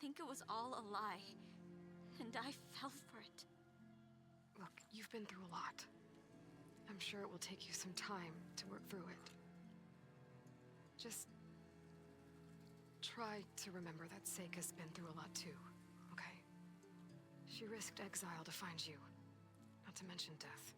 think it was all a lie, and I fell for it. Look, you've been through a lot. I'm sure it will take you some time to work through it. Just try to remember that Seika's been through a lot too, okay? She risked exile to find you, not to mention death.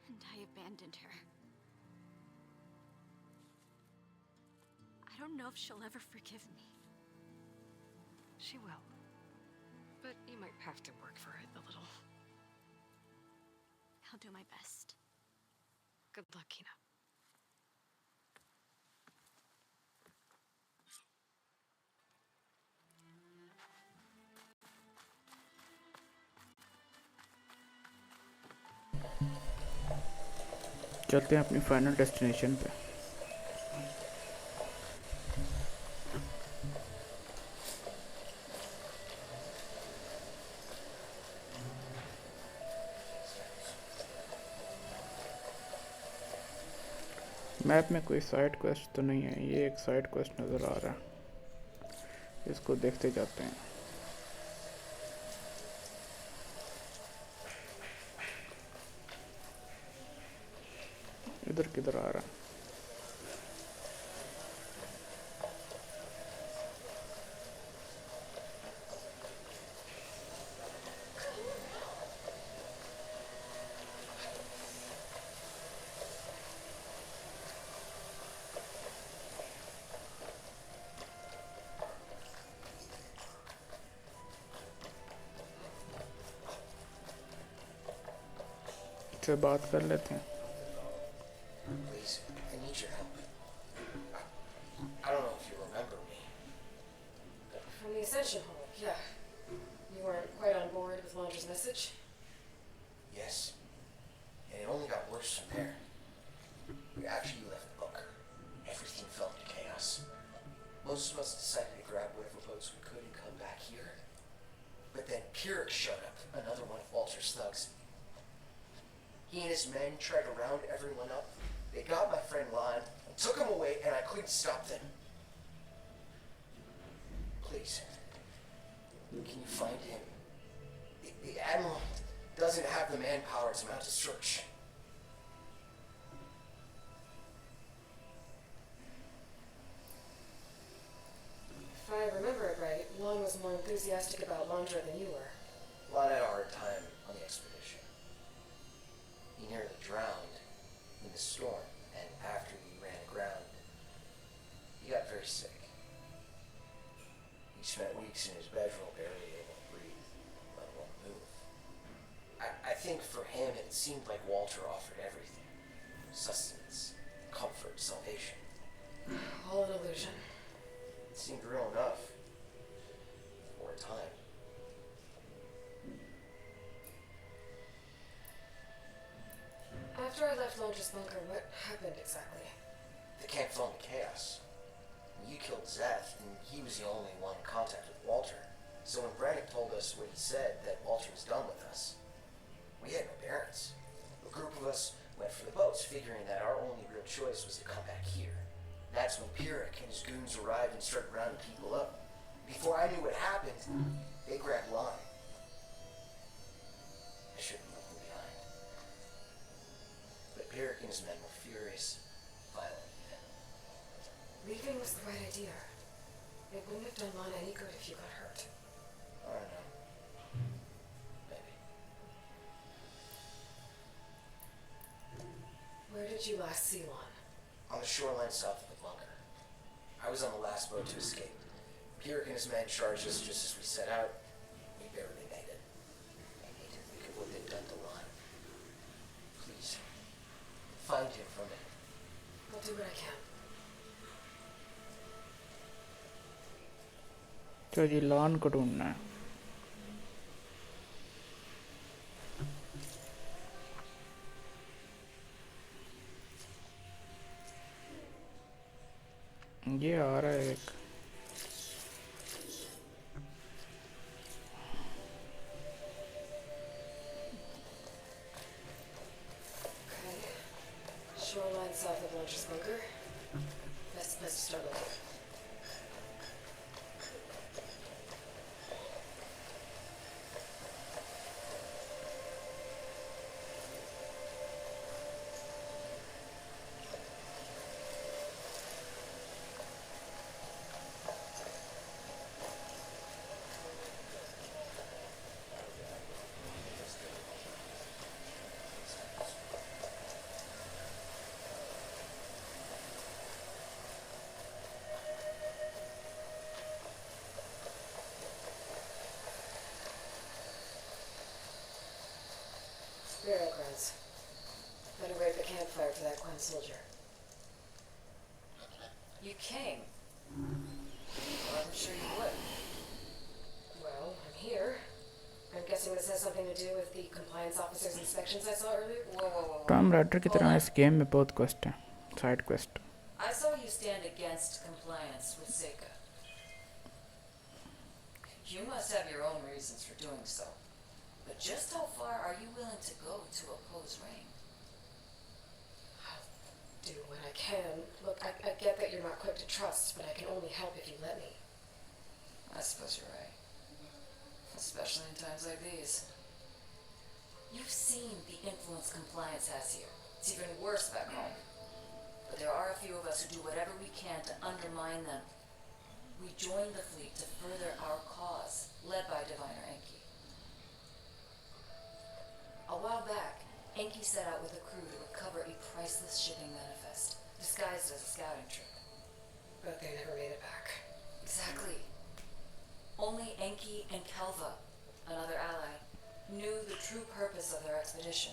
And I abandoned her. I don't know if she'll ever forgive me. She will. But you might have to work for it a little. I'll do my best. Good luck, Kina. चलते हैं अपनी final destination पे। Map में कोई side quest तो नहीं है, ये एक साइड क्वेस्ट नज़र आ रहा है, इसको देखते जाते हैं। इधर किधर आ रहा है? से बात कर लेते हैं। Please, I need your help. I don't know if you remember me. From the Ascension Hall, yeah. You weren't quite on board with Laundra's message? Yes. And it only got worse from there. After you left the bunker, everything fell into chaos. Most of us decided to grab whatever boats we could and come back here. But then Pyrrhic showed up, another one of Walter's thugs. He and his men tried to round everyone up. They got my friend Lon, took him away, and I couldn't stop them. Please, can you find him? The Admiral doesn't have the manpower to mount a search. If I remember it right, Lon was more enthusiastic about Laundra than you were. Lon had a hard time on the expedition. He nearly drowned in the storm, and after he ran aground, he got very sick. He spent weeks in his bedroll, barely able to breathe, let alone move. I think for him it seemed like Walter offered everything. Sustenance, comfort, salvation. All an illusion. It seemed real enough. For a time. After I left Laundra's bunker, what happened exactly? The camp fell into chaos. You killed Zeth, and he was the only one in contact with Walter. So when Brannick told us what he said, that Walter was done with us, we had no parents. A group of us went for the boats, figuring that our only real choice was to come back here. That's when Pyrrhic and his goons arrived and started rounding people up. Before I knew what happened, they grabbed Lon. I shouldn't have left him behind. But Pyrrhic and his men were furious, violent. Leaving was the right idea. It wouldn't have done Lon any good if you got hurt. I don't know. Maybe. Where did you last see Lon? On the shoreline south of the bunker. I was on the last boat to escape. Pyrrhic and his men charged us just as we set out. We barely made it. I hate to think of what they've done to Lon. Please, find him for me. I'll do what I can. तो जी lawn को ढूंढना है। ये आ रहा है एक। Okay. Shoreline south of Laundra's bunker. Best place to start looking. for that Quen soldier. You came. I wasn't sure you would. Well, I'm here. I'm guessing this has something to do with the compliance officer's inspections I saw earlier? Whoa. Tom rider की तरह इस game में बहुत quest है, side quest. I saw you stand against compliance with Seika. You must have your own reasons for doing so. But just how far are you willing to go to oppose Rain? I'll do what I can. Look, I get that you're not quick to trust, but I can only help if you let me. I suppose you're right. Especially in times like these. You've seen the influence compliance has here. It's even worse back home. But there are a few of us who do whatever we can to undermine them. We joined the fleet to further our cause, led by Diviner Enki. A while back, Enki set out with a crew to recover a priceless shipping manifest, disguised as a scouting trip. But they never made it back. Exactly. Only Enki and Kelva, another ally, knew the true purpose of their expedition.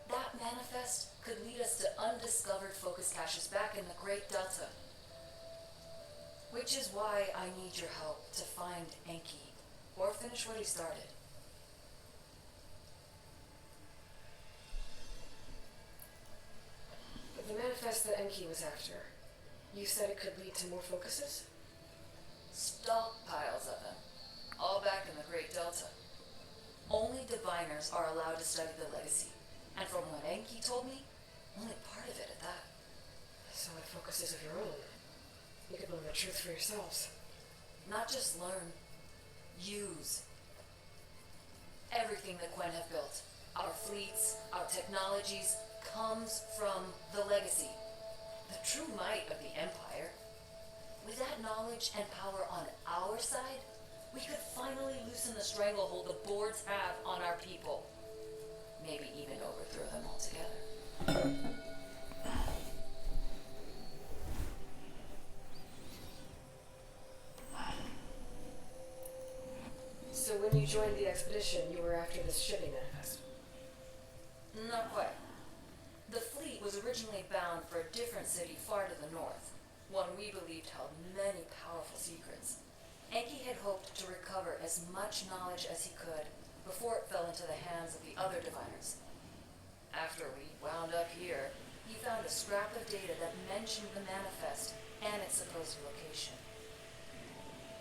That manifest could lead us to undiscovered focus caches back in the Great Delta. Which is why I need your help to find Enki, or finish what he started. The manifest that Enki was after, you said it could lead to more focuses? Stockpiles of them, all back in the Great Delta. Only diviners are allowed to study the legacy, and from what Enki told me, only part of it at that. So with focuses of your own, you could learn the truth for yourselves. Not just learn, use. Everything that Quen have built, our fleets, our technologies, comes from the legacy, the true might of the Empire. With that knowledge and power on our side, we could finally loosen the stranglehold the boards have on our people. Maybe even overthrow them altogether. So when you joined the expedition, you were after this shipping manifest? Not quite. The fleet was originally bound for a different city far to the north, one we believed held many powerful secrets. Enki had hoped to recover as much knowledge as he could before it fell into the hands of the other diviners. After we wound up here, he found a scrap of data that mentioned the manifest and its supposed location.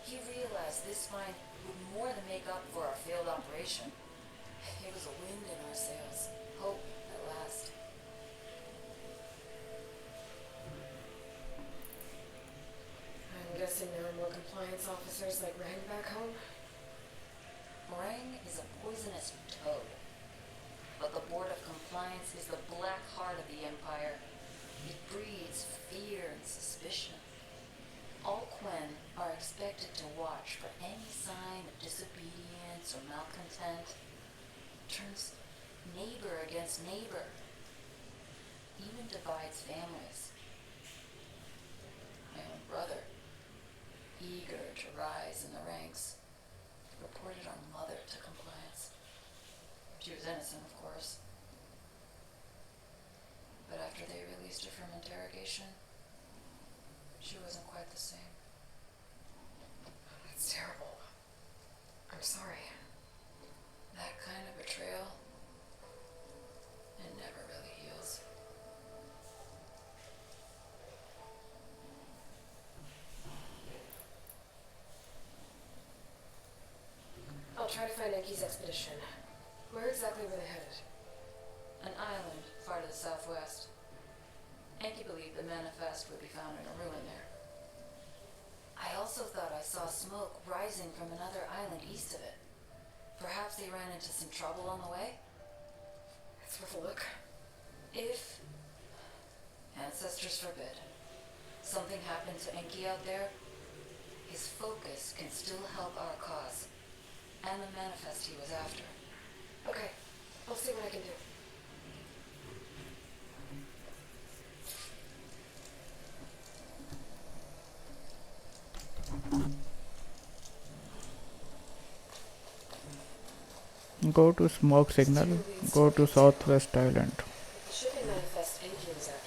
He realized this find would more than make up for our failed operation. It was a wind in our sails. Hope at last. I'm guessing there are more compliance officers like Rang back home? Rang is a poisonous toad. But the Board of Compliance is the black heart of the Empire. It breeds fear and suspicion. All Quen are expected to watch for any sign of disobedience or malcontent. Turns neighbor against neighbor. Even divides families. My own brother, eager to rise in the ranks, reported our mother to compliance. She was innocent, of course. But after they released her from interrogation, she wasn't quite the same. That's terrible. I'm sorry. That kind of betrayal, it never really heals. I'll try to find Enki's expedition. Where exactly were they headed? An island far to the southwest. Enki believed the manifest would be found in a ruin there. I also thought I saw smoke rising from another island east of it. Perhaps they ran into some trouble on the way? It's worth a look. If, ancestors forbid, something happened to Enki out there, his focus can still help our cause, and the manifest he was after. Okay, I'll see what I can do. Go to smoke signal. Go to southwest island. The shipping manifest Enki was after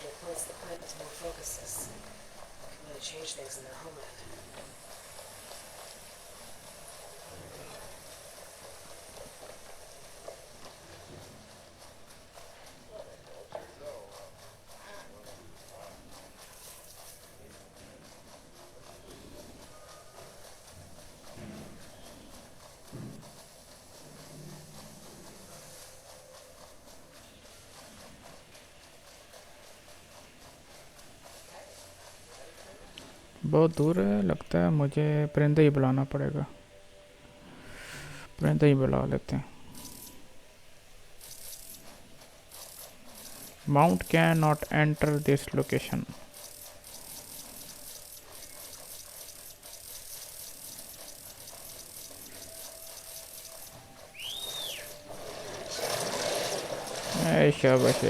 change things in their homeland. बहुत दूर है लगता है मुझे। परिंदे ही बुलाना पड़ेगा, परिंदे ही बुला लेते हैं। Mount can not enter this location. शाबाश।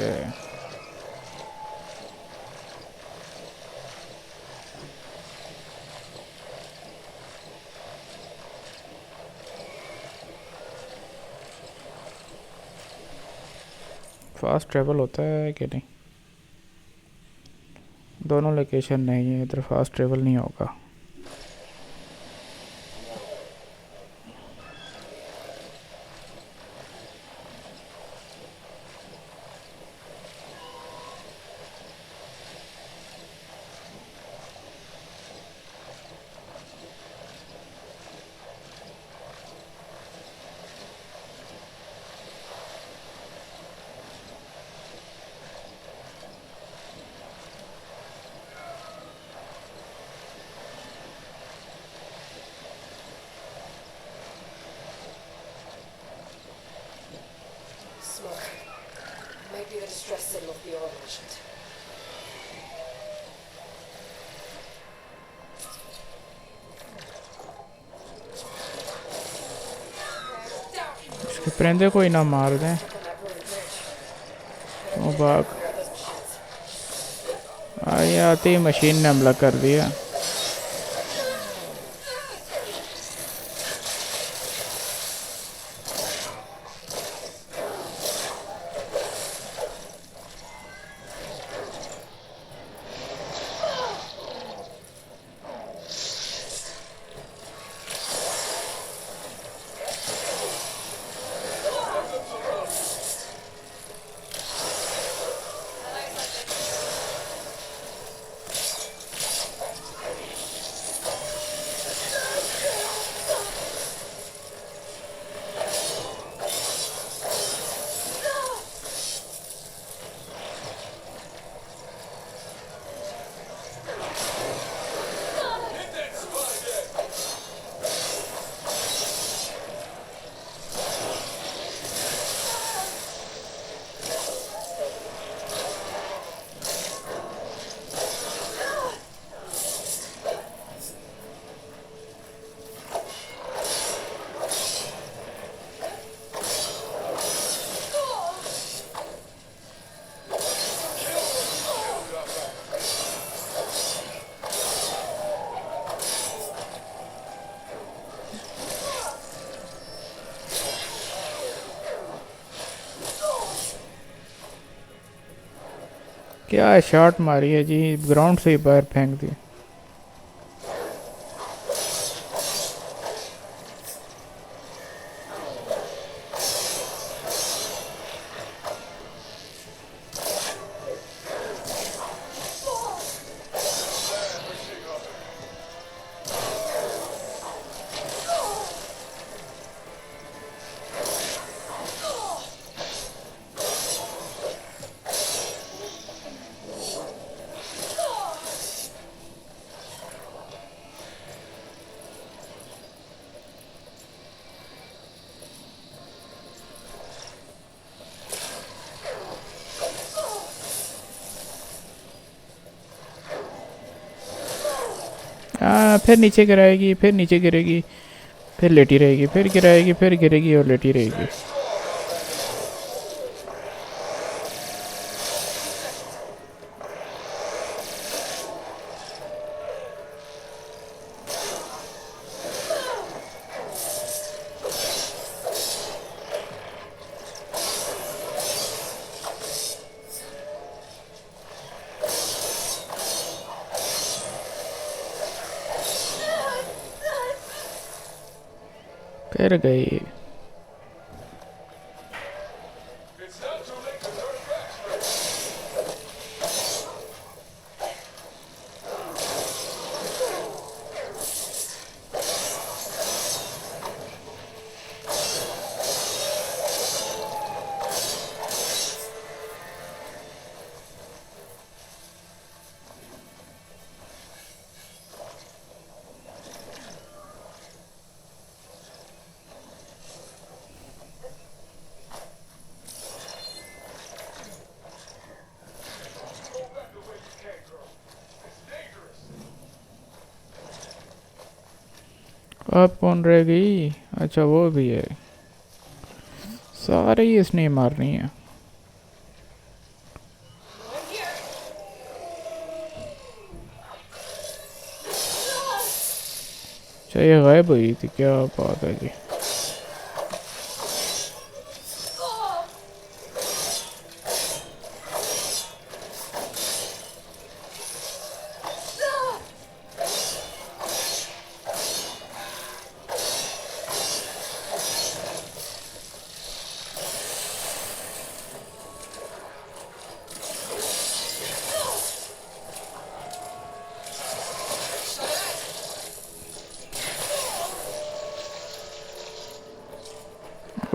फास्ट ट्रैवल होता है कि नहीं? दोनों लोकेशन नहीं है, इधर फास्ट ट्रैवल नहीं होगा। Smoke. Might be the distress signal Theora mentioned. इसके परिंदे को ही ना मार दें। वो भाग आई, आती ही मशीन ने हमला कर दिया। क्या शॉट मारी है जी, ग्राउंड से ही बाहर फेंक दी। फिर नीचे गिराएगी, फिर नीचे गिरेगी, फिर लेटी रहेगी, फिर गिराएगी, फिर गिरेगी और लेटी रहेगी। फिर गई। अब कौन रह गई? अच्छा वो भी है, सारे ही इसने मारनी है। अच्छा ये गायब हुई थी, क्या बात है जी।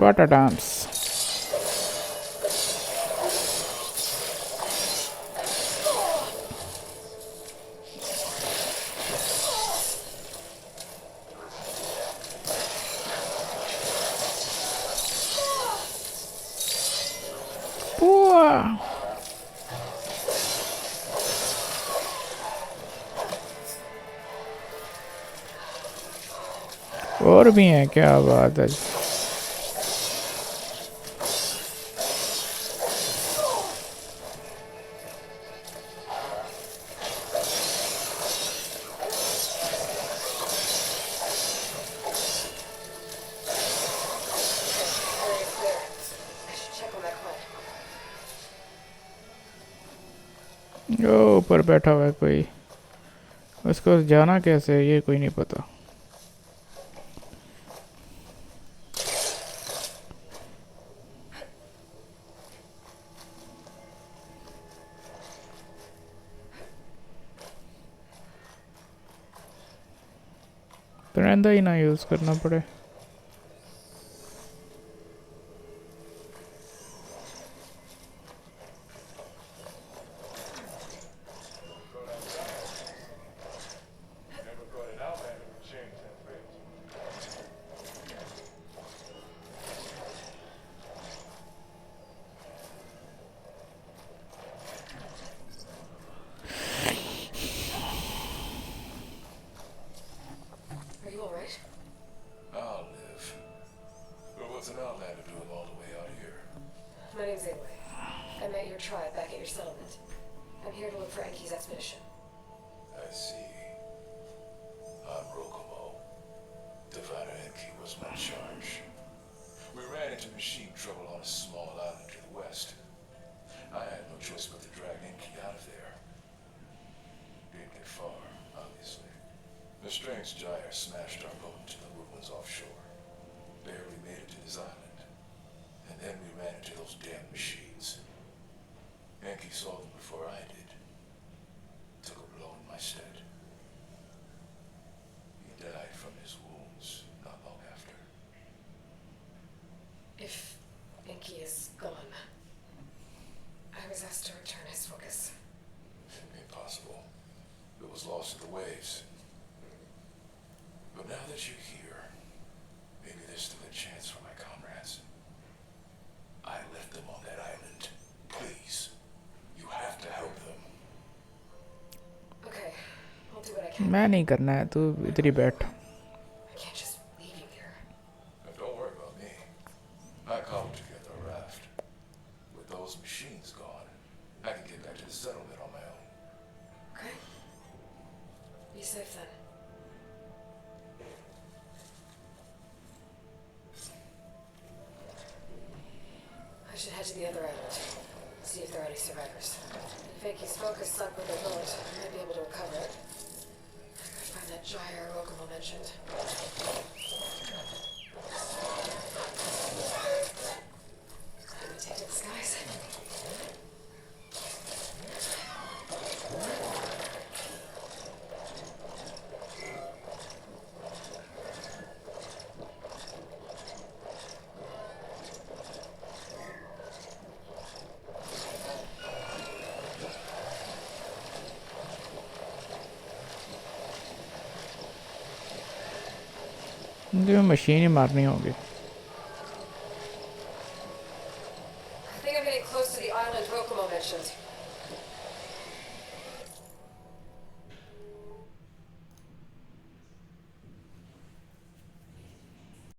What a dance. Wow. और भी हैं, क्या बात है। ओ ऊपर बैठा हुआ है कोई, उसको जाना कैसे है ये कोई नहीं पता। परिंदा ही ना यूज़ करना पड़े। मैं नहीं करना है, तू इधर ही बैठ। मुझे मशीन ही मारनी होगी. I think I'm getting close to the island Rokomo mentioned.